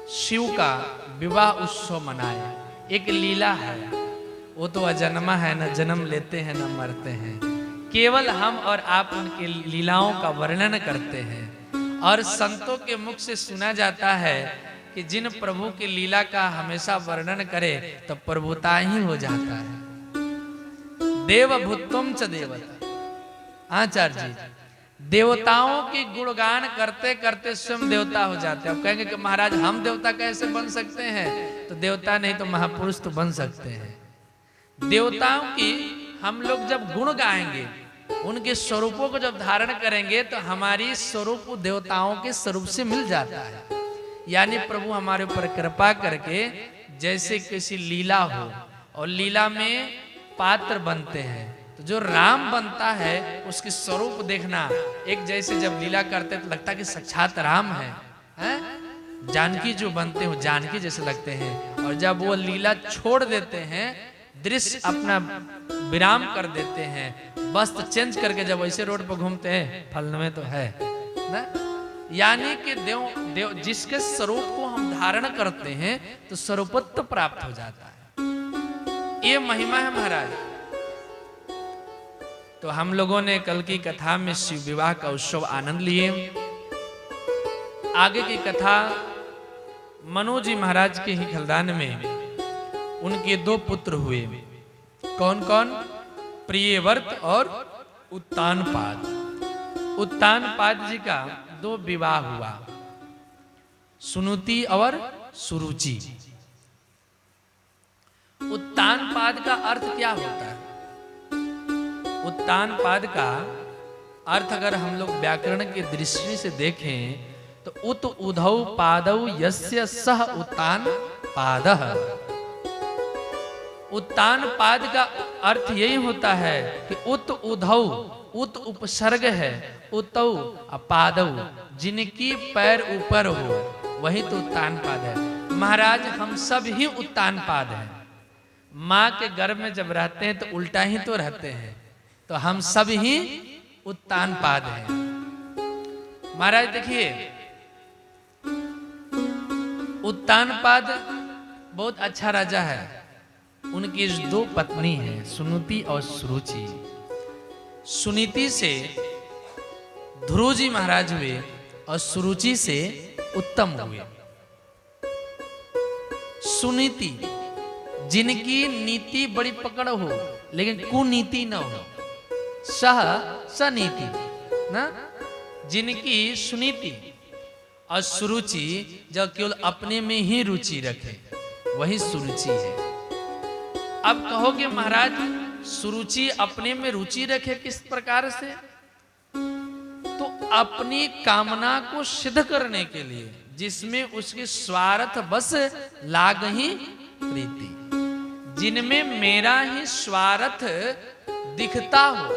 शिव का विवाह उत्सव मनाया। एक लीला है, वो तो अजन्मा है, न जन्म लेते हैं न मरते हैं। केवल हम और आप उनके लीलाओं का वर्णन करते हैं और संतों के मुख से सुना जाता है कि जिन प्रभु की लीला का हमेशा वर्णन करे तो प्रभुता ही हो जाता है। देवभूतम च देवता, आचार्य जी देवताओं की गुणगान करते करते स्वयं देवता हो जाते हैं। अब कहेंगे कि महाराज हम देवता कैसे बन सकते हैं? तो देवता नहीं तो महापुरुष तो बन सकते हैं। देवताओं की हम लोग जब गुण गाएंगे, उनके स्वरूपों को जब धारण करेंगे तो हमारी स्वरूप देवताओं के स्वरूप से मिल जाता है। यानी प्रभु हमारे ऊपर कृपा करके जैसे किसी लीला हो और लीला में पात्र बनते हैं, तो जो राम बनता है उसके स्वरूप देखना, एक जैसे जब लीला करते तो लगता है कि साक्षात राम है? जानकी जो बनते हो जानकी जैसे लगते हैं, और जब वो लीला छोड़ देते हैं, दृश्य अपना विराम कर देते हैं, वस्त्र चेंज करके जब ऐसे रोड पर घूमते हैं, फल में तो है ना। यानी कि देव जिसके स्वरूप को हम धारण करते हैं तो स्वरूपत्व प्राप्त हो जाता है। ये महिमा है महाराज। तो हम लोगों ने कल की कथा में शिव विवाह का उत्सव आनंद लिए। आगे की कथा मनोज जी महाराज के ही खलदान में उनके दो पुत्र हुए। कौन कौन? प्रियव्रत और उत्तानपाद। उत्तानपाद जी का दो विवाह हुआ, सुनुति और सुरुचि। उत्तानपाद का अर्थ क्या होता है? उत्तानपाद का अर्थ अगर हम लोग व्याकरण की दृष्टि से देखें तो उत उधौ पादौ यस्य सह उत्तान पादः। उत्तान पाद का अर्थ यही होता है कि उत उधौ, उत उपसर्ग है, उतौ पादौ, जिनकी पैर ऊपर हो वही तो उत्तान पाद है। महाराज हम सब ही उत्तान पाद हैं। माँ के गर्भ में जब रहते हैं तो उल्टा ही तो रहते हैं, तो हम सब ही उत्तान पाद हैं। महाराज देखिए, उत्तान पाद बहुत अच्छा राजा है। उनकी दो पत्नी हैं, सुनीति और सुरुचि। सुनीति से ध्रुव जी महाराज हुए और सुरुचि से उत्तम हुए। सुनीति जिनकी नीति बड़ी पकड़ हो लेकिन कुनीति न हो, सह सनीति ना, जिनकी सुनीति, और सुरुचि जो केवल अपने में ही रुचि रखे वही सुरुचि है। अब कहोगे महाराज सुरुचि अपने में रुचि रखे किस प्रकार से? तो अपनी कामना को सिद्ध करने के लिए, जिसमें उसके स्वार्थ बस लाग ही प्रीति, जिनमें मेरा ही स्वार्थ दिखता हो